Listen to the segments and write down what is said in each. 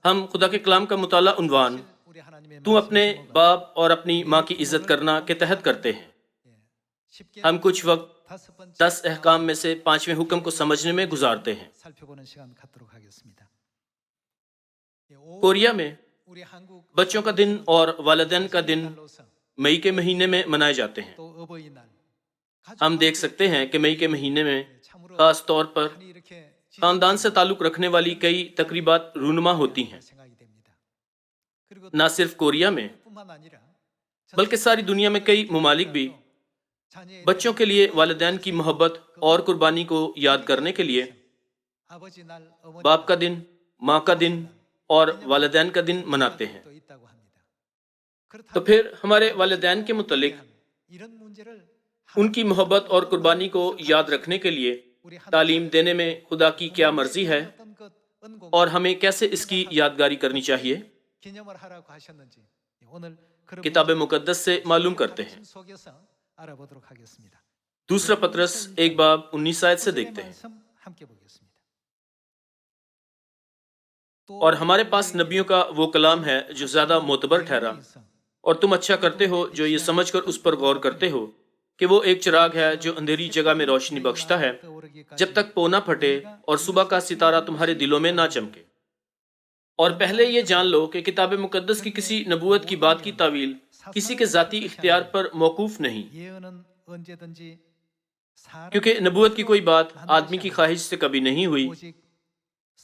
ہم خدا کے کلام کا مطالعہ عنوان تو اپنے باپ اور اپنی ماں کی عزت کرنا کے تحت کرتے ہیں۔ ہم کچھ وقت 10 احکام میں سے 5ویں حکم کو سمجھنے میں گزارتے ہیں۔ کوریا میں بچوں کا دن اور والدین کا دن مئی کے مہینے میں منائے جاتے ہیں۔ ہم دیکھ سکتے ہیں کہ مئی کے مہینے میں خاص طور پر خاندان سے تعلق رکھنے والی کئی تقریبات رونما ہوتی ہیں۔ نہ صرف کوریا میں بلکہ ساری دنیا میں کئی ممالک بھی بچوں کے لیے والدین کی محبت اور قربانی کو یاد کرنے کے لیے باپ کا دن، ماں کا دن اور والدین کا دن مناتے ہیں۔ تو پھر ہمارے والدین کے متعلق ان کی محبت اور قربانی کو یاد رکھنے کے لیے تعلیم دینے میں خدا کی کیا مرضی ہے اور ہمیں کیسے اس کی یادگاری کرنی چاہیے، کتاب مقدس سے معلوم کرتے ہیں۔ دوسرا پطرس 1:19 سے دیکھتے ہیں، اور ہمارے پاس نبیوں کا وہ کلام ہے جو زیادہ معتبر ٹھہرا، اور تم اچھا کرتے ہو جو یہ سمجھ کر اس پر غور کرتے ہو کہ وہ ایک چراغ ہے جو اندھیری جگہ میں روشنی بخشتا ہے جب تک پو نہ پھٹے اور صبح کا ستارہ تمہارے دلوں میں نہ چمکے۔ اور پہلے یہ جان لو کہ کتاب مقدس کی کسی نبوت کی بات کی تعویل کسی کے ذاتی اختیار پر موقوف نہیں، کیونکہ نبوت کی کوئی بات آدمی کی خواہش سے کبھی نہیں ہوئی،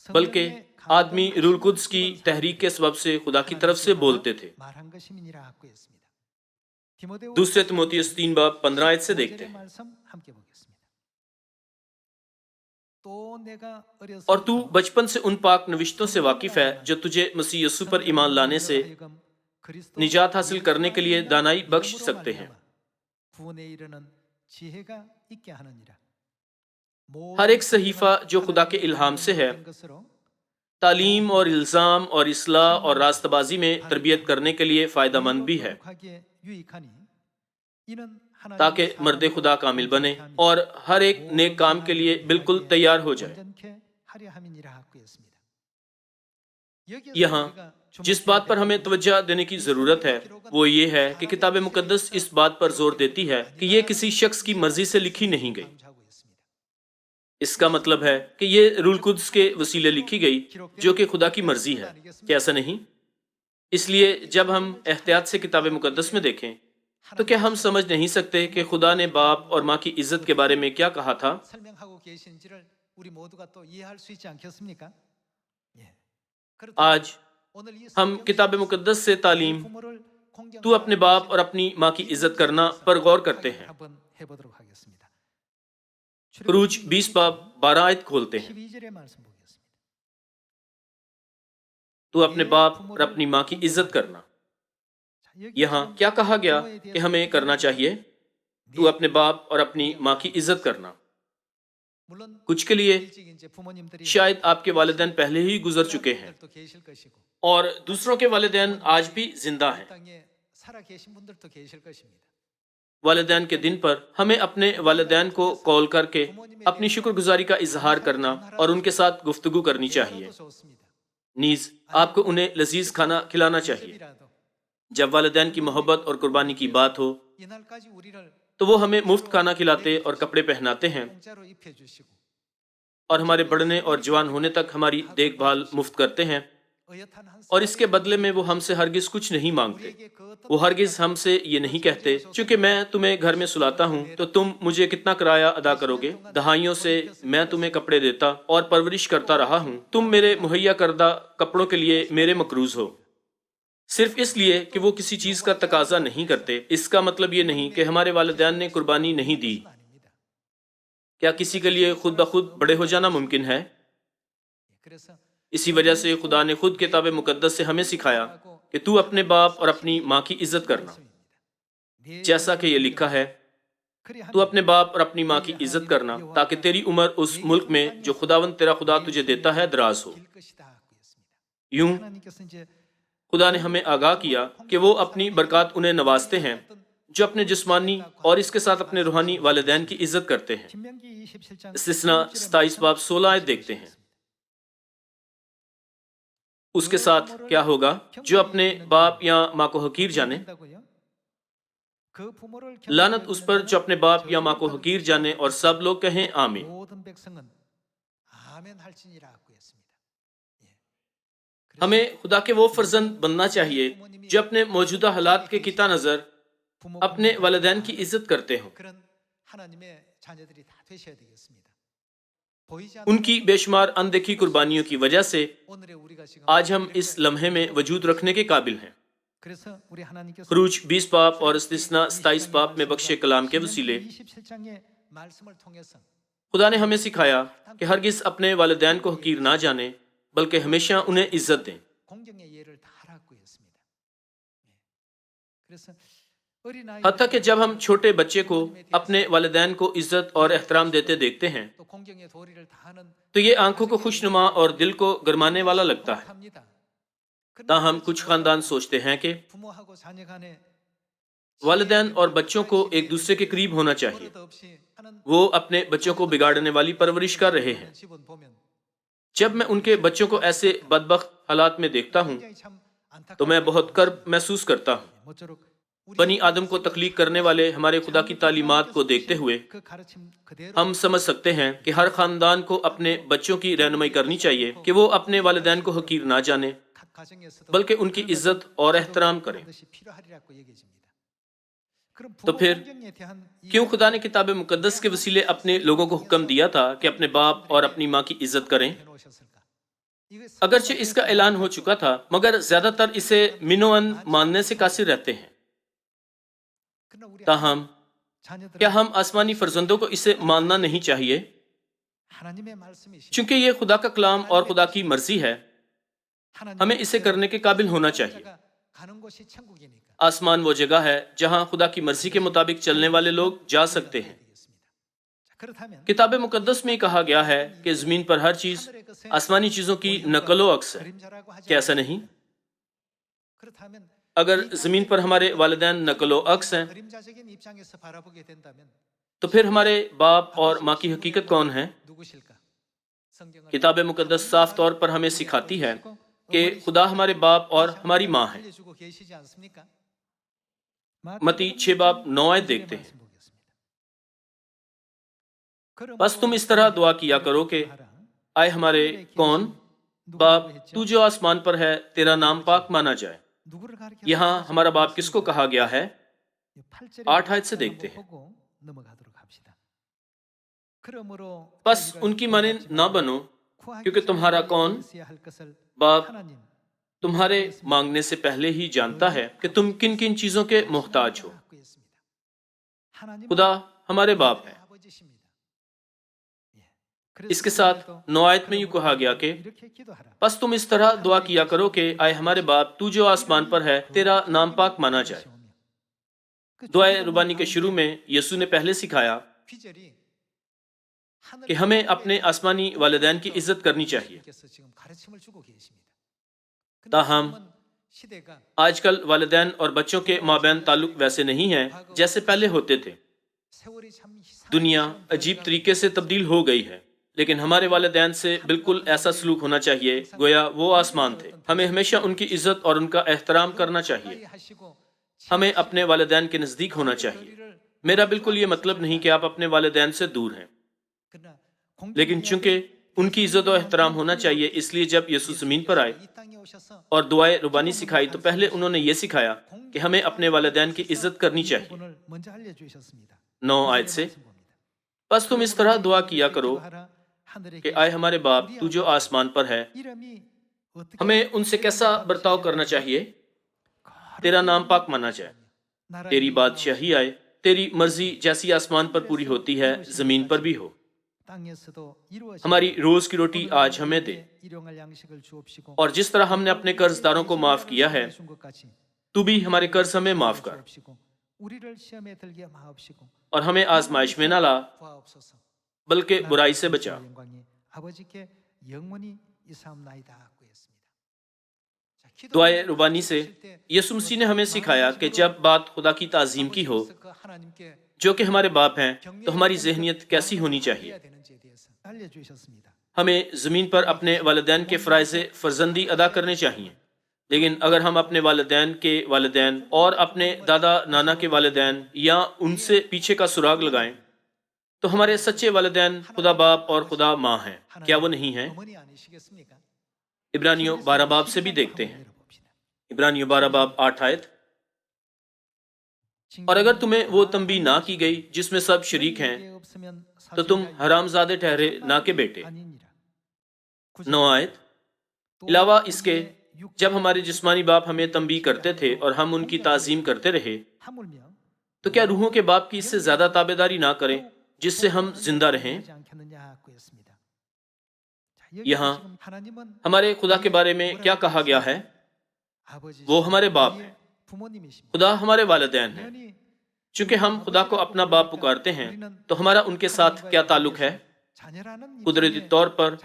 بلکہ آدمی روح القدس کی تحریک کے سبب سے خدا کی طرف سے بولتے تھے۔ دوسرے تیموتھیوس 3:15 سے دیکھتے ہیں، اور تو بچپن سے ان پاک نوشتوں سے واقف ہے جو تجھے مسیح یسوع پر ایمان لانے سے نجات حاصل کرنے کے لیے دانائی بخش سکتے ہیں۔ ہر ایک صحیفہ جو خدا کے الہام سے ہے تعلیم اور الزام اور اصلاح اور راستہ بازی میں تربیت کرنے کے لیے فائدہ مند بھی ہے، تاکہ مرد خدا کامل بنے اور ہر ایک نیک کام کے لیے بالکل تیار ہو جائے۔ یہاں جس بات پر ہمیں توجہ دینے کی ضرورت ہے وہ یہ ہے کہ کتاب مقدس اس بات پر زور دیتی ہے کہ یہ کسی شخص کی مرضی سے لکھی نہیں گئی۔ اس کا مطلب ہے کہ یہ روح القدس کے وسیلے لکھی گئی جو کہ خدا کی مرضی ہے، کیا ایسا نہیں؟ اس لیے جب ہم احتیاط سے کتاب مقدس میں دیکھیں تو کیا ہم سمجھ نہیں سکتے کہ خدا نے باپ اور ماں کی عزت کے بارے میں کیا کہا تھا؟ آج ہم کتاب مقدس سے تعلیم تو اپنے باپ اور اپنی ماں کی عزت کرنا پر غور کرتے ہیں۔ خروج 20:12 کھولتے ہیں، تو اپنے باپ اور اپنی ماں کی عزت کرنا۔ یہاں کیا کہا گیا کہ ہمیں کرنا چاہیے؟ تو اپنے باپ اور اپنی ماں کی عزت کرنا۔ کچھ کے لیے شاید آپ کے والدین پہلے ہی گزر چکے ہیں اور دوسروں کے والدین آج بھی زندہ ہیں۔ والدین کے دن پر ہمیں اپنے والدین کو کال کر کے اپنی شکر گزاری کا اظہار کرنا اور ان کے ساتھ گفتگو کرنی چاہیے۔ نیز آپ کو انہیں لذیذ کھانا کھلانا چاہیے۔ جب والدین کی محبت اور قربانی کی بات ہو تو وہ ہمیں مفت کھانا کھلاتے اور کپڑے پہناتے ہیں، اور ہمارے بڑھنے اور جوان ہونے تک ہماری دیکھ بھال مفت کرتے ہیں، اور اس کے بدلے میں وہ ہم سے ہرگز کچھ نہیں مانگتے۔ وہ ہرگز ہم سے یہ نہیں کہتے چونکہ میں تمہیں گھر میں سلاتا ہوں تو تم مجھے کتنا کرایہ ادا کرو گے؟ دہائیوں سے میں تمہیں کپڑے دیتا اور پرورش کرتا رہا ہوں، تم میرے مہیا کردہ کپڑوں کے لیے میرے مقروض ہو۔ صرف اس لیے کہ وہ کسی چیز کا تقاضا نہیں کرتے، اس کا مطلب یہ نہیں کہ ہمارے والدین نے قربانی نہیں دی۔ کیا کسی کے لیے خود بخود بڑے ہو جانا ممکن ہے؟ اسی وجہ سے خدا نے خود کتاب مقدس سے ہمیں سکھایا کہ تو اپنے باپ اور اپنی ماں کی عزت کرنا، جیسا کہ یہ لکھا ہے، تو اپنے باپ اور اپنی ماں کی عزت کرنا تاکہ تیری عمر اس ملک میں جو خداوند تیرا خدا تجھے دیتا ہے دراز ہو۔ یوں خدا نے ہمیں آگاہ کیا کہ وہ اپنی برکات انہیں نوازتے ہیں جو اپنے جسمانی اور اس کے ساتھ اپنے روحانی والدین کی عزت کرتے ہیں۔ استثنا 27:16 دیکھتے ہیں۔ اس کے ساتھ کیا ہوگا؟ جو اپنے باپ یا ماں کو حقیر جانے، لعنت اس پر جو اپنے باپ یا ماں کو حقیر جانے، اور سب لوگ کہیں آمین۔ ہمیں خدا کے وہ فرزند بننا چاہیے جو اپنے موجودہ حالات کے قطع نظر اپنے والدین کی عزت کرتے ہوں۔ ان کی بے شمار اندیکھی قربانیوں کی وجہ سے آج ہم اس لمحے میں وجود رکھنے کے قابل ہیں۔ خروج 20 باب اور استثنا 27 باب میں بخشے کلام کے وسیلے خدا نے ہمیں سکھایا کہ ہرگز اپنے والدین کو حقیر نہ جانے، بلکہ ہمیشہ انہیں عزت دیں۔ حتیٰ کہ جب ہم چھوٹے بچے کو اپنے والدین کو عزت اور احترام دیتے دیکھتے ہیں تو یہ آنکھوں کو خوشنما اور دل کو گرمانے والا لگتا ہے۔ تاہم کچھ خاندان سوچتے ہیں کہ والدین اور بچوں کو ایک دوسرے کے قریب ہونا چاہیے، وہ اپنے بچوں کو بگاڑنے والی پرورش کر رہے ہیں۔ جب میں ان کے بچوں کو ایسے بدبخت حالات میں دیکھتا ہوں تو میں بہت کرب محسوس کرتا ہوں۔ بنی آدم کو تخلیق کرنے والے ہمارے خدا کی تعلیمات کو دیکھتے ہوئے ہم سمجھ سکتے ہیں کہ ہر خاندان کو اپنے بچوں کی رہنمائی کرنی چاہیے کہ وہ اپنے والدین کو حقیر نہ جانے، بلکہ ان کی عزت اور احترام کریں۔ تو پھر کیوں خدا نے کتاب مقدس کے وسیلے اپنے لوگوں کو حکم دیا تھا کہ اپنے باپ اور اپنی ماں کی عزت کریں؟ اگرچہ اس کا اعلان ہو چکا تھا، مگر زیادہ تر اسے منوان ماننے سے قاصر رہتے ہیں۔ تاہم کیا ہم آسمانی فرزندوں کو اسے ماننا نہیں چاہیے؟ چونکہ یہ خدا کا کلام اور خدا کی مرضی ہے، ہمیں اسے کرنے کے قابل ہونا چاہیے۔ آسمان وہ جگہ ہے جہاں خدا کی مرضی کے مطابق چلنے والے لوگ جا سکتے ہیں۔ کتاب مقدس میں کہا گیا ہے کہ زمین پر ہر چیز آسمانی چیزوں کی نقل و عکس ہے۔ کیا ایسا نہیں؟ اگر زمین پر ہمارے والدین نقل و عکس ہیں تو پھر ہمارے باپ اور ماں کی حقیقت کون ہے؟ کتاب مقدس صاف طور پر ہمیں سکھاتی ہے کہ خدا ہمارے باپ اور ہماری ماں ہے۔ متی 6 باب 9 آیت دیکھتے ہیں۔ بس تم اس طرح دعا کیا کرو کہ آئے ہمارے کون باپ تو جو آسمان پر ہے، تیرا نام پاک مانا جائے۔ یہاں ہمارا باپ کس کو کہا گیا ہے؟ 8 آیت سے دیکھتے ہیں۔ بس ان کی مانند نہ بنو، کیونکہ تمہارا کون باپ تمہارے مانگنے سے پہلے ہی جانتا ہے کہ تم کن کن چیزوں کے محتاج ہو۔ خدا ہمارے باپ ہے۔ اس کے ساتھ 9 آیت میں یوں کہا گیا کہ بس تم اس طرح دعا کیا کرو کہ آئے ہمارے باپ تو جو آسمان پر ہے، تیرا نام پاک مانا جائے۔ دعائے ربانی کے شروع میں یسوع نے پہلے سکھایا کہ ہمیں اپنے آسمانی والدین کی عزت کرنی چاہیے۔ تاہم آج کل والدین اور بچوں کے مابین تعلق ویسے نہیں ہیں جیسے پہلے ہوتے تھے۔ دنیا عجیب طریقے سے تبدیل ہو گئی ہے، لیکن ہمارے والدین سے بالکل ایسا سلوک ہونا چاہیے گویا وہ آسمان تھے۔ ہمیں ہمیشہ ان کی عزت اور ان کا احترام کرنا چاہیے۔ ہمیں اپنے والدین کے نزدیک ہونا چاہیے۔ میرا بالکل یہ مطلب نہیں کہ آپ اپنے والدین سے دور ہیں، لیکن چونکہ ان کی عزت و احترام ہونا چاہیے، اس لیے جب یسوع زمین پر آئے اور دعائے ربانی سکھائی تو پہلے انہوں نے یہ سکھایا کہ ہمیں اپنے والدین کی عزت کرنی چاہیے۔ 9 آیت سے بس تم اس طرح دعا کیا کرو کہ آئے ہمارے باپ تو جو آسمان پر ہے۔ ہمیں ان سے کیسا برتاؤ کرنا چاہیے؟ تیرا نام پاک مانا جائے، تیری بادشاہی آئے، تیری مرضی جیسی آسمان پر پوری ہوتی ہے زمین پر بھی ہو۔ ہماری روز کی روٹی آج ہمیں دے، اور جس طرح ہم نے اپنے قرض داروں کو معاف کیا ہے تو بھی ہمارے قرض ہمیں معاف کر، اور ہمیں آزمائش میں نہ لا بلکہ برائی سے بچا۔ دعائے ربانی سے یسوع مسیح نے ہمیں سکھایا کہ جب بات خدا کی تعظیم کی ہو جو کہ ہمارے باپ ہیں تو ہماری ذہنیت کیسی ہونی چاہیے۔ ہمیں زمین پر اپنے والدین کے فرائض فرزندی ادا کرنے چاہیے، لیکن اگر ہم اپنے والدین کے والدین اور اپنے دادا نانا کے والدین یا ان سے پیچھے کا سراغ لگائیں تو ہمارے سچے والدین خدا باپ اور خدا ماں ہیں، کیا وہ نہیں ہیں؟ عبرانیوں 12 باب سے بھی دیکھتے ہیں، عبرانیوں 12 باب 8 آیت، اور اگر تمہیں وہ تنبیہ نہ کی گئی جس میں سب شریک ہیں تو تم حرام زادے ٹھہرے نہ کے بیٹے۔ 9 آیت، علاوہ اس کے جب ہمارے جسمانی باپ ہمیں تنبیہ کرتے تھے اور ہم ان کی تعظیم کرتے رہے تو کیا روحوں کے باپ کی اس سے زیادہ تابعداری نہ کریں جس سے ہم زندہ رہیں؟ یہاں ہمارے خدا کے بارے میں کیا کہا گیا ہے؟ وہ ہمارے باپ ہیں، خدا ہمارے والدین ہیں۔ چونکہ ہم خدا کو اپنا باپ پکارتے ہیں تو ہمارا ان کے ساتھ کیا تعلق ہے؟ قدرتی طور پر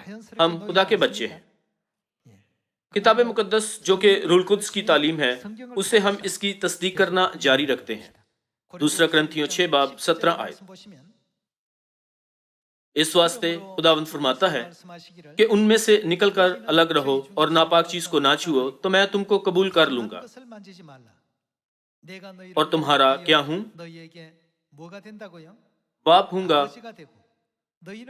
ہم خدا کے بچے ہیں۔ کتاب مقدس جو کہ روح القدس کی تعلیم ہے، اسے ہم اس کی تصدیق کرنا جاری رکھتے ہیں۔ دوسرا کرنتھیوں 6 باب 17 آیت، اس واسطے خداوند فرماتا ہے کہ ان میں سے نکل کر الگ رہو اور ناپاک چیز کو نہ چھوؤ تو میں تم کو قبول کر لوں گا، اور تمہارا کیا ہوں؟ باپ ہوں گا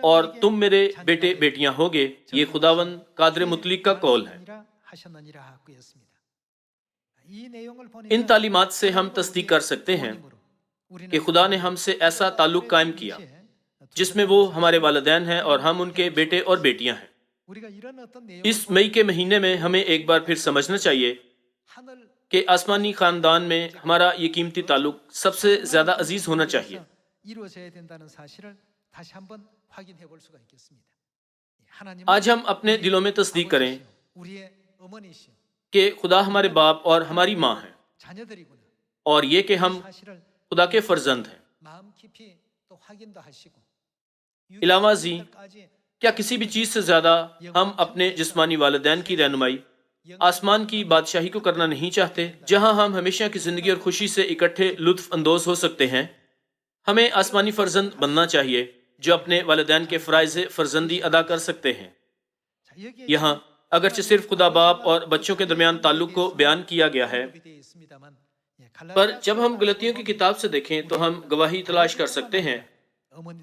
اور تم میرے بیٹے بیٹیاں ہوگے۔ یہ خداوند قادر مطلق کا قول ہے۔ ان تعلیمات سے ہم تصدیق کر سکتے ہیں کہ خدا نے ہم سے ایسا تعلق قائم کیا جس میں وہ ہمارے والدین ہیں اور ہم ان کے بیٹے اور بیٹیاں ہیں۔ اس مئی کے مہینے میں ہمیں ایک بار پھر سمجھنا چاہیے کہ آسمانی خاندان میں ہمارا یہ قیمتی تعلق سب سے زیادہ عزیز ہونا چاہیے۔ آج ہم اپنے دلوں میں تصدیق کریں کہ خدا ہمارے باپ اور ہماری ماں ہیں، اور یہ کہ ہم خدا کے فرزند ہیں۔ علاوہ ازیں کیا کسی بھی چیز سے زیادہ ہم اپنے جسمانی والدین کی رہنمائی آسمان کی بادشاہی کو کرنا نہیں چاہتے، جہاں ہم ہمیشہ کی زندگی اور خوشی سے اکٹھے لطف اندوز ہو سکتے ہیں؟ ہمیں آسمانی فرزند بننا چاہیے جو اپنے والدین کے فرائض فرزندی ادا کر سکتے ہیں۔ یہاں اگرچہ صرف خدا باپ اور بچوں کے درمیان تعلق کو بیان کیا گیا ہے، پر جب ہم غلطیوں کی کتاب سے دیکھیں تو ہم گواہی تلاش کر سکتے ہیں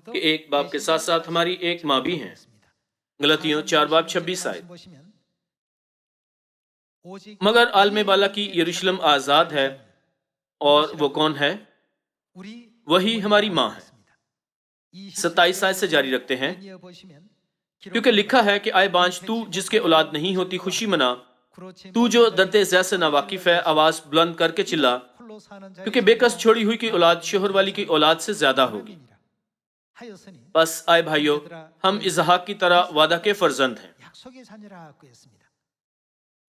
کہ ایک باپ کے ساتھ ساتھ ہماری ایک ماں بھی ہیں۔ غلطیوں 4 باب 26 آیت، مگر عالم بالا کی یروشلم آزاد ہے، اور وہ کون ہے؟ وہی ہماری ماں ہے۔ 27 آیت سے جاری رکھتے ہیں، کیونکہ لکھا ہے کہ آئے بانج تو جس کے اولاد نہیں ہوتی خوشی منا، تو جو درد زہ سے ناواقف ہے آواز بلند کر کے چلا، کیونکہ بے کس چھوڑی ہوئی کی اولاد شوہر والی کی اولاد سے زیادہ ہوگی۔ بس آئے بھائیو، ہم اسحاق کی طرح وعدہ کے فرزند ہیں۔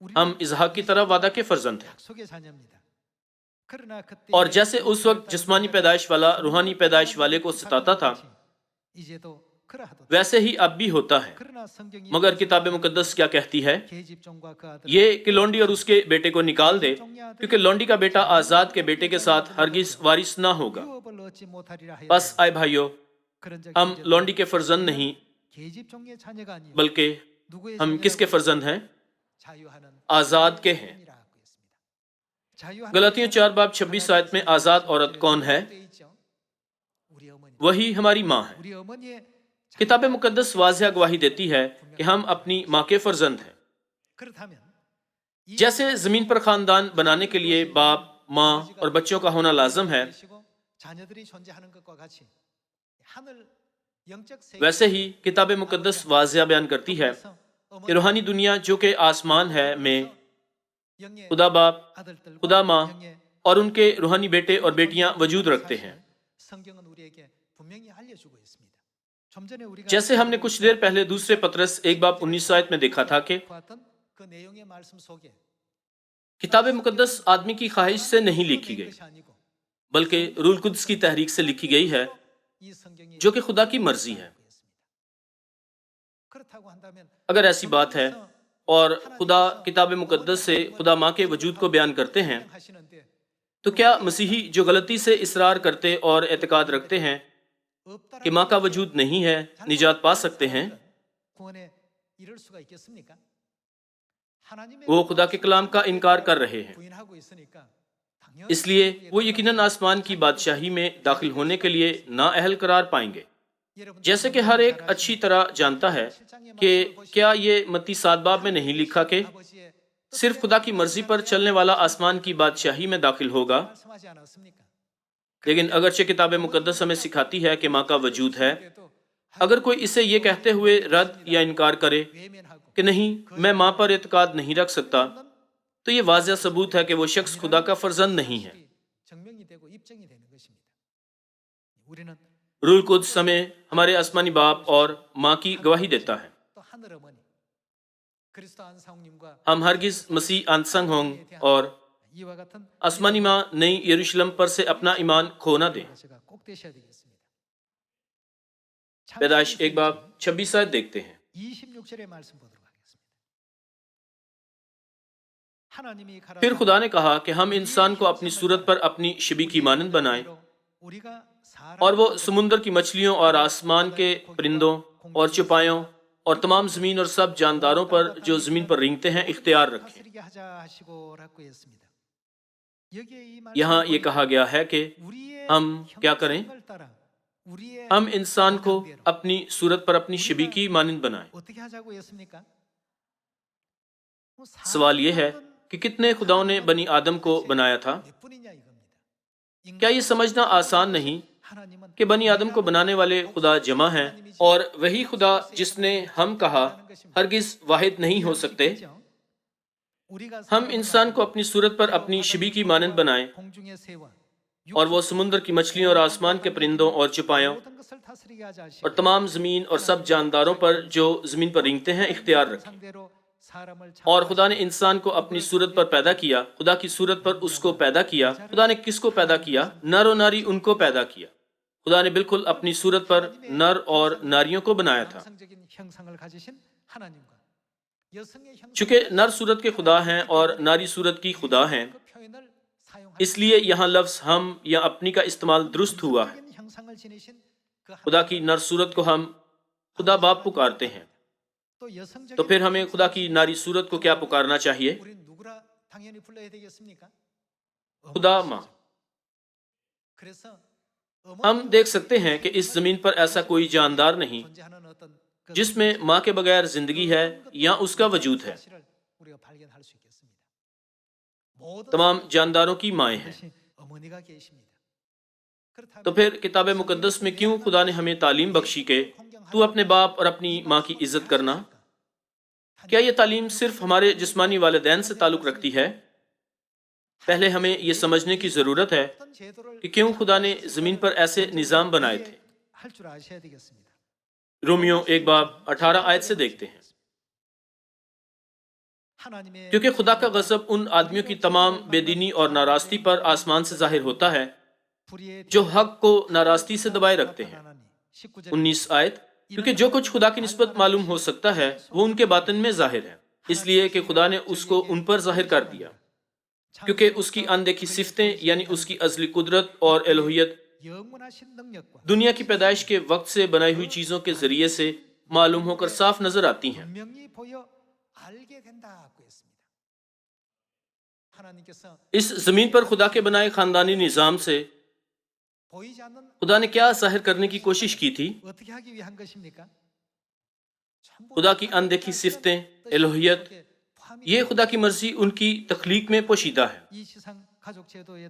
ہم اسحاق کی طرح وعدہ کے فرزند ہیں، اور جیسے اس وقت جسمانی پیدائش والا روحانی پیدائش والے کو ستاتا تھا، ویسے ہی اب بھی ہوتا ہے۔ مگر کتاب مقدس کیا کہتی ہے؟ یہ کہ لونڈی اور اس کے بیٹے کو نکال دے، کیونکہ لونڈی کا بیٹا آزاد کے بیٹے کے ساتھ ہرگز وارث نہ ہوگا۔ بس آئے بھائیو، ہم لونڈی کے فرزند نہیں، بلکہ ہم کس کے فرزند ہیں؟ آزاد کے ہیں۔ غلاطیوں 4 باب 26 آیت میں آزاد عورت کون ہے؟ وہی ہماری ماں ہے۔ کتاب مقدس واضح گواہی دیتی ہے کہ ہم اپنی ماں کے فرزند ہیں۔ جیسے زمین پر خاندان بنانے کے لیے باپ، ماں اور بچوں کا ہونا لازم ہے، ویسے ہی کتاب مقدس واضح بیان کرتی ہے کہ روحانی دنیا جو کہ آسمان ہے میں خدا باپ، خدا ماں اور ان کے روحانی بیٹے اور بیٹیاں وجود رکھتے ہیں۔ جیسے ہم نے کچھ دیر پہلے دوسرے پطرس 1 باب 19 آیت میں دیکھا تھا کہ کتاب مقدس آدمی کی خواہش سے نہیں لکھی گئی، بلکہ روح القدس کی تحریک سے لکھی گئی ہے، جو کہ خدا کی مرضی ہے۔ اگر ایسی بات ہے اور خدا کتاب مقدس سے خدا ماں کے وجود کو بیان کرتے ہیں، تو کیا مسیحی جو غلطی سے اصرار کرتے اور اعتقاد رکھتے ہیں کہ ماں کا وجود نہیں ہے نجات پا سکتے ہیں؟ وہ خدا کے کلام کا انکار کر رہے ہیں، اس لیے وہ یقیناً آسمان کی بادشاہی میں داخل ہونے کے لیے نااہل قرار پائیں گے۔ جیسے کہ ہر ایک اچھی طرح جانتا ہے کہ کیا یہ متی 7 باب میں نہیں لکھا کہ صرف خدا کی مرضی پر چلنے والا آسمان کی بادشاہی میں داخل ہوگا؟ لیکن اگرچہ کتاب مقدس ہمیں سکھاتی ہے کہ ماں کا وجود ہے، اگر کوئی اسے یہ کہتے ہوئے رد یا انکار کرے کہ نہیں، میں ماں پر اعتقاد نہیں رکھ سکتا، تو یہ واضح ثبوت ہے کہ وہ شخص خدا کا فرزند نہیں ہے۔ روح القدس ہمیں ہمارے آسمانی باپ اور ماں کی گواہی دیتا ہے۔ ہم ہرگز مسیح انسنگ ہوں اور آسمانی ماں نئی یروشلم پر سے اپنا ایمان کھو نہ دیں۔ پیدائش 1 باب 26 آیت دیکھتے ہیں۔ پھر خدا نے کہا کہ ہم انسان کو اپنی صورت پر اپنی شبیہ کی مانند بنائیں، اور وہ سمندر کی مچھلیوں اور آسمان کے پرندوں اور چوپایوں اور تمام زمین اور سب جانداروں پر جو زمین پر رینگتے ہیں اختیار رکھیں۔ یہاں یہ کہا گیا ہے کہ ہم کیا کریں؟ ہم انسان کو اپنی صورت پر اپنی شبیہ کی مانند بنائیں۔ سوال یہ ہے کہ کتنے خداؤں نے بنی آدم کو بنایا تھا؟ کیا یہ سمجھنا آسان نہیں کہ بنی آدم کو بنانے والے خدا جمع ہیں، اور وہی خدا جس نے ہم کہا ہرگز واحد نہیں ہو سکتے؟ ہم انسان کو اپنی صورت پر اپنی شبیہ کی مانند بنائیں، اور وہ سمندر کی مچھلیوں اور آسمان کے پرندوں اور چوپایوں اور تمام زمین اور سب جانداروں پر جو زمین پر رینگتے ہیں اختیار رکھیں۔ اور خدا نے انسان کو اپنی صورت پر پیدا کیا، خدا کی صورت پر اس کو پیدا کیا۔ خدا نے کس کو پیدا کیا؟ نر و ناری ان کو پیدا کیا۔ خدا نے بالکل اپنی صورت پر نر اور ناریوں کو بنایا تھا۔ چونکہ نر صورت کے خدا ہیں اور ناری صورت کی خدا ہیں، اس لیے یہاں لفظ ہم یا اپنی کا استعمال درست ہوا ہے۔ خدا کی نر صورت کو ہم خدا باپ پکارتے ہیں، تو پھر ہمیں خدا کی ناری صورت کو کیا پکارنا چاہیے؟ خدا ماں۔ ہم دیکھ سکتے ہیں کہ اس زمین پر ایسا کوئی جاندار نہیں جس میں ماں کے بغیر زندگی ہے یا اس کا وجود ہے۔ تمام جانداروں کی مائیں ہیں۔ تو پھر کتاب مقدس میں کیوں خدا نے ہمیں تعلیم بخشی کہ تو اپنے باپ اور اپنی ماں کی عزت کرنا؟ کیا یہ تعلیم صرف ہمارے جسمانی والدین سے تعلق رکھتی ہے؟ پہلے ہمیں یہ سمجھنے کی ضرورت ہے کہ کیوں خدا نے زمین پر ایسے نظام بنائے تھے۔ رومیو 1 باب 18 آیت سے دیکھتے ہیں۔ کیونکہ خدا کا غضب ان آدمیوں کی تمام بے دینی اور ناراستی پر آسمان سے ظاہر ہوتا ہے جو حق کو ناراستی سے دبائے رکھتے ہیں۔ 19 آیت، کیونکہ جو کچھ خدا کی نسبت معلوم ہو سکتا ہے وہ ان کے باطن میں ظاہر ہے، اس لیے کہ خدا نے اس کو ان پر ظاہر کر دیا، کیونکہ اس کی اندیکھی صفتیں یعنی اس کی ازلی قدرت اور الوہیت دنیا کی پیدائش کے وقت سے بنائی ہوئی چیزوں کے ذریعے سے معلوم ہو کر صاف نظر آتی ہیں۔ اس زمین پر خدا کے بنائے خاندانی نظام سے خدا نے کیا ظاہر کرنے کی کوشش کی تھی؟ خدا کی اندیکھی صفتیں، الوہیت، یہ خدا کی مرضی ان کی تخلیق میں پوشیدہ ہے۔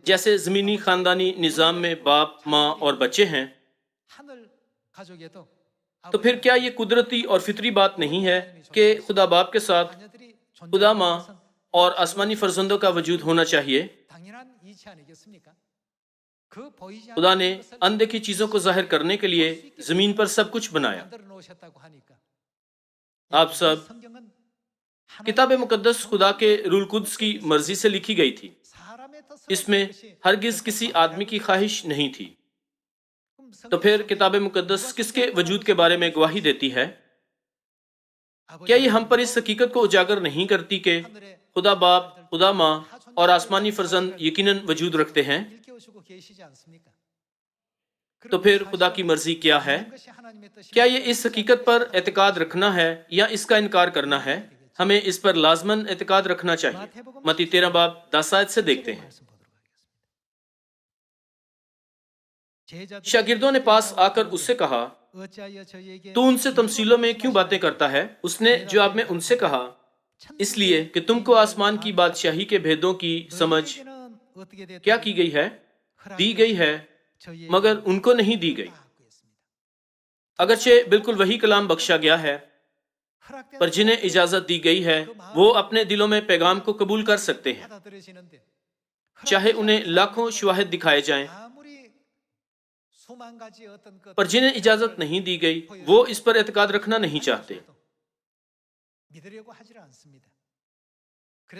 جیسے زمینی خاندانی نظام میں باپ، ماں اور بچے ہیں، تو پھر کیا یہ قدرتی اور فطری بات نہیں ہے کہ خدا باپ کے ساتھ خدا ماں اور آسمانی فرزندوں کا وجود ہونا چاہیے؟ خدا نے اندیکھی چیزوں کو ظاہر کرنے کے لیے زمین پر سب کچھ بنایا۔ آپ سب کتاب مقدس خدا کے روح القدس کی مرضی سے لکھی گئی تھی، اس میں ہرگز کسی آدمی کی خواہش نہیں تھی۔ تو پھر کتاب مقدس کس کے وجود کے بارے میں گواہی دیتی ہے؟ کیا یہ ہم پر اس حقیقت کو اجاگر نہیں کرتی کہ خدا باپ، خدا ماں اور آسمانی فرزند یقیناً وجود رکھتے ہیں؟ تو پھر خدا کی مرضی کیا ہے؟ کیا یہ اس حقیقت پر اعتقاد رکھنا ہے یا اس کا انکار کرنا ہے؟ ہمیں اس پر لازماً اعتقاد رکھنا چاہیے۔ متی 13 باب 10 آیت سے دیکھتے ہیں۔ شاگردوں نے پاس آ کر اس سے کہا، تو ان سے تمثیلوں میں کیوں باتیں کرتا ہے؟ اس نے جواب میں ان سے کہا، اس لیے کہ تم کو آسمان کی بادشاہی کے بھیدوں کی سمجھ کیا کی گئی ہے؟ دی گئی ہے، مگر ان کو نہیں دی گئی۔ اگرچہ بالکل وہی کلام بخشا گیا ہے، پر جنہیں اجازت دی گئی ہے وہ اپنے دلوں میں پیغام کو قبول کر سکتے ہیں، چاہے انہیں لاکھوں شواہد دکھائے جائیں۔ پر جنہیں اجازت نہیں دی گئی وہ اس پر اعتقاد رکھنا نہیں چاہتے۔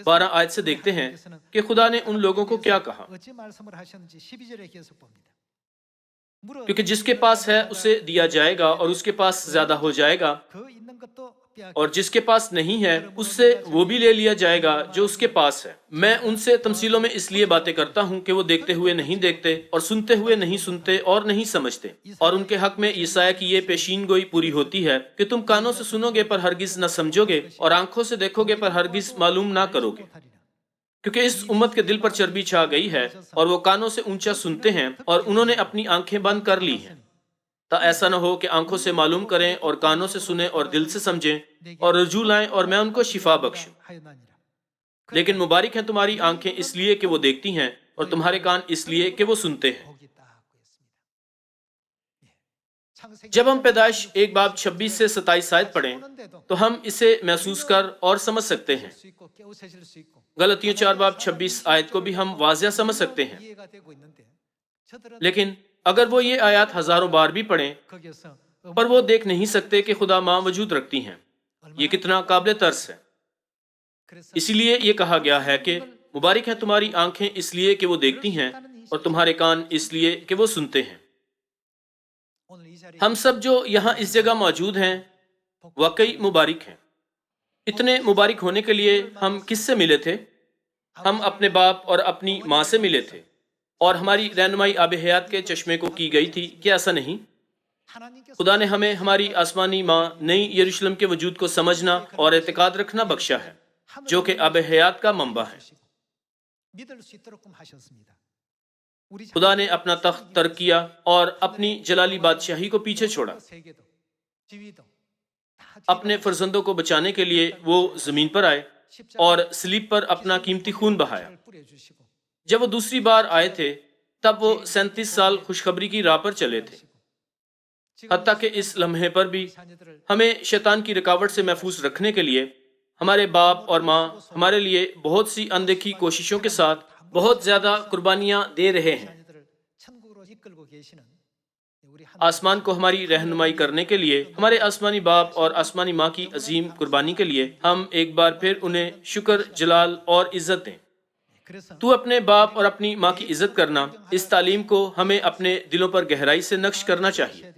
12 آیت سے دیکھتے ہیں کہ خدا نے ان لوگوں کو کیا کہا، کیونکہ جس کے پاس ہے اسے دیا جائے گا اور اس کے پاس زیادہ ہو جائے گا، اور جس کے پاس نہیں ہے اس سے وہ بھی لے لیا جائے گا جو اس کے پاس ہے۔ میں ان سے تمثیلوں میں اس لیے باتیں کرتا ہوں کہ وہ دیکھتے ہوئے نہیں دیکھتے اور سنتے ہوئے نہیں سنتے اور نہیں سمجھتے۔ اور ان کے حق میں یسایہ کی یہ پیشین گوئی پوری ہوتی ہے کہ تم کانوں سے سنو گے پر ہرگز نہ سمجھو گے، اور آنکھوں سے دیکھو گے پر ہرگز معلوم نہ کرو گے۔ کیونکہ اس امت کے دل پر چربی چھا گئی ہے اور وہ کانوں سے اونچا سنتے ہیں اور انہوں نے اپنی آنکھیں بند کر لی ہیں، تا ایسا نہ ہو کہ آنکھوں سے معلوم کریں اور کانوں سے سنیں اور دل سے سمجھیں اور رجوع لائیں اور میں ان کو شفا بخشوں۔ لیکن مبارک ہیں تمہاری آنکھیں اس لیے کہ وہ دیکھتی ہیں اور تمہارے کان اس لیے کہ وہ سنتے ہیں۔ جب ہم پیدائش 1 باب 26 سے 27 آیت پڑھیں تو ہم اسے محسوس کر اور سمجھ سکتے ہیں۔ غلطیوں 4 باب 26 آیت کو بھی ہم واضح سمجھ سکتے ہیں، لیکن اگر وہ یہ آیات ہزاروں بار بھی پڑھیں پر وہ دیکھ نہیں سکتے کہ خدا ماں وجود رکھتی ہیں۔ یہ کتنا قابل ترس ہے۔ اسی لیے یہ کہا گیا ہے کہ مبارک ہیں تمہاری آنکھیں اس لیے کہ وہ دیکھتی ہیں اور تمہارے کان اس لیے کہ وہ سنتے ہیں۔ ہم سب جو یہاں اس جگہ موجود ہیں واقعی مبارک ہیں۔ اتنے مبارک ہونے کے لیے ہم کس سے ملے تھے؟ ہم اپنے باپ اور اپنی ماں سے ملے تھے، اور ہماری رہنمائی آب حیات کے چشمے کو کی گئی تھی۔ کیا ایسا نہیں؟ خدا نے ہمیں ہماری آسمانی ماں نئی یروشلم کے وجود کو سمجھنا اور اعتقاد رکھنا بخشا ہے، جو کہ آب حیات کا منبع ہے۔ خدا نے اپنا تخت ترک کیا اور اپنی جلالی بادشاہی کو پیچھے چھوڑا۔ اپنے فرزندوں کو بچانے کے لیے وہ زمین پر آئے اور صلیب پر اپنا قیمتی خون بہایا۔ جب وہ دوسری بار آئے تھے تب وہ 37 سال خوشخبری کی راہ پر چلے تھے، حتیٰ کہ اس لمحے پر بھی ہمیں شیطان کی رکاوٹ سے محفوظ رکھنے کے لیے ہمارے باپ اور ماں ہمارے لیے بہت سی اندیکھی کوششوں کے ساتھ بہت زیادہ قربانیاں دے رہے ہیں۔ آسمان کو ہماری رہنمائی کرنے کے لیے ہمارے آسمانی باپ اور آسمانی ماں کی عظیم قربانی کے لیے ہم ایک بار پھر انہیں شکر، جلال اور عزت دیں۔ تو اپنے باپ اور اپنی ماں کی عزت کرنا، اس تعلیم کو ہمیں اپنے دلوں پر گہرائی سے نقش کرنا چاہیے،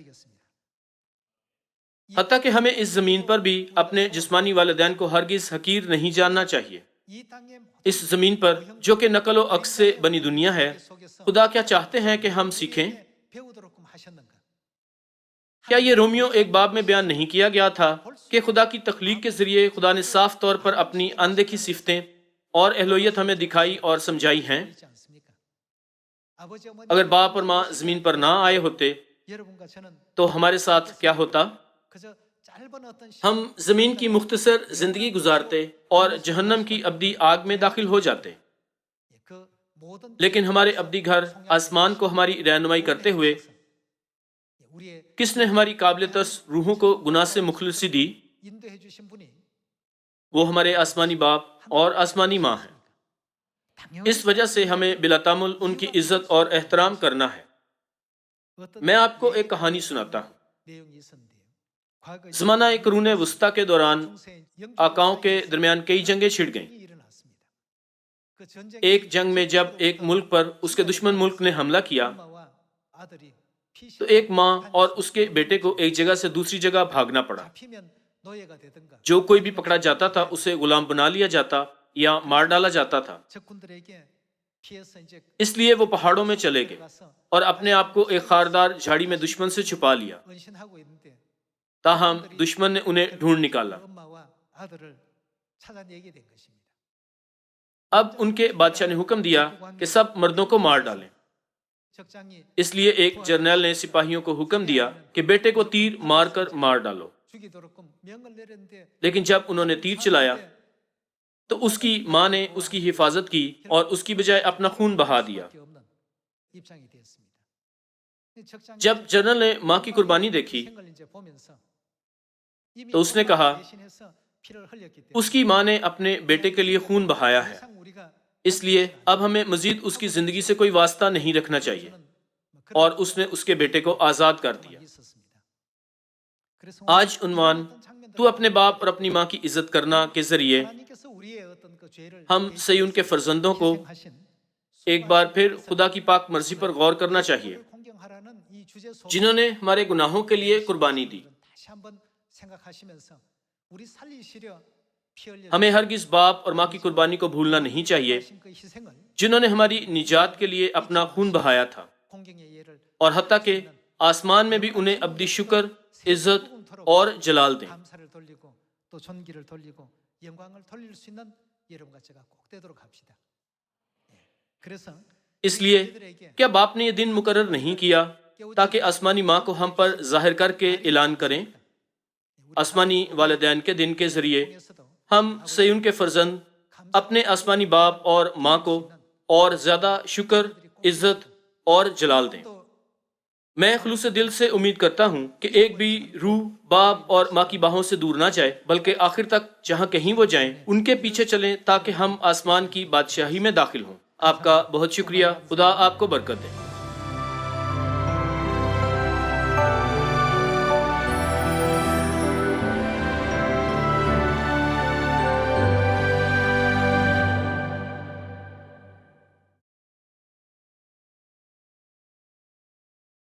حتیٰ کہ ہمیں اس زمین پر بھی اپنے جسمانی والدین کو ہرگز حقیر نہیں جاننا چاہیے۔ اس زمین پر جو کہ نقل و عکس سے بنی دنیا ہے، خدا کیا چاہتے ہیں کہ ہم سیکھیں؟ کیا یہ رومیو 1 باب میں بیان نہیں کیا گیا تھا کہ خدا کی تخلیق کے ذریعے خدا نے صاف طور پر اپنی اندیکھی صفتیں اور اہلیت ہمیں دکھائی اور سمجھائی ہیں؟ اگر باپ اور ماں زمین پر نہ آئے ہوتے تو ہمارے ساتھ کیا ہوتا؟ ہم زمین کی مختصر زندگی گزارتے اور جہنم کی ابدی آگ میں داخل ہو جاتے۔ لیکن ہمارے ابدی گھر آسمان کو ہماری رہنمائی کرتے ہوئے کس نے ہماری قابل ترس روحوں کو گناہ سے مخلصی دی؟ وہ ہمارے آسمانی باپ اور آسمانی ماں ہیں۔ اس وجہ سے ہمیں بلا تامل ان کی عزت اور احترام کرنا ہے۔ میں آپ کو ایک کہانی سناتا ہوں۔ زمانہ قرون وسطیٰ کے دوران آقاؤں کے درمیان کئی جنگیں چھڑ گئیں۔ ایک جنگ میں جب ایک ملک پر اس کے دشمن ملک نے حملہ کیا تو ایک ماں اور اس کے بیٹے کو ایک جگہ سے دوسری جگہ بھاگنا پڑا۔ جو کوئی بھی پکڑا جاتا تھا اسے غلام بنا لیا جاتا یا مار ڈالا جاتا تھا۔ اس لیے وہ پہاڑوں میں چلے گئے اور اپنے آپ کو ایک خاردار جھاڑی میں دشمن سے چھپا لیا. تاہم دشمن نے انہیں ڈھونڈ نکالا. اب ان کے بادشاہ نے حکم دیا کہ سب مردوں کو مار ڈالیں. اس لیے ایک جرنیل نے سپاہیوں کو حکم دیا کہ بیٹے کو تیر مار کر مار ڈالو. لیکن جب انہوں نے تیر چلایا تو اس کی ماں نے اس کی حفاظت کی اور اس کی بجائے اپنا خون بہا دیا. جب جنرل نے ماں کی قربانی دیکھی تو اس نے کہا اس کی ماں نے اپنے بیٹے کے لیے خون بہایا ہے، اس لیے اب ہمیں مزید اس کی زندگی سے کوئی واسطہ نہیں رکھنا چاہیے، اور اس نے اس کے بیٹے کو آزاد کر دیا. آج عنوان تو اپنے باپ اور اپنی ماں کی عزت کرنا کے ذریعے ہم صیون کے فرزندوں کو ایک بار پھر خدا کی پاک مرضی پر غور کرنا چاہیے، جنہوں نے ہمارے گناہوں کے لیے قربانی دی. ہمیں ہرگز باپ اور ماں کی قربانی کو بھولنا نہیں چاہیے، جنہوں نے ہماری نجات کے لیے اپنا خون بہایا تھا، اور حتیٰ کہ آسمان میں بھی انہیں ابدی شکر، عزت اور جلال دیں. اس لیے کیا باپ نے یہ دن مقرر نہیں کیا تاکہ آسمانی ماں کو ہم پر ظاہر کر کے اعلان کریں؟ آسمانی والدین کے دن کے ذریعے ہم صیون کے فرزند اپنے آسمانی باپ اور ماں کو اور زیادہ شکر، عزت اور جلال دیں. میں خلوص دل سے امید کرتا ہوں کہ ایک بھی روح باپ اور ماں کی باہوں سے دور نہ جائے، بلکہ آخر تک جہاں کہیں وہ جائیں ان کے پیچھے چلیں تاکہ ہم آسمان کی بادشاہی میں داخل ہوں. آپ کا بہت شکریہ. خدا آپ کو برکت دے.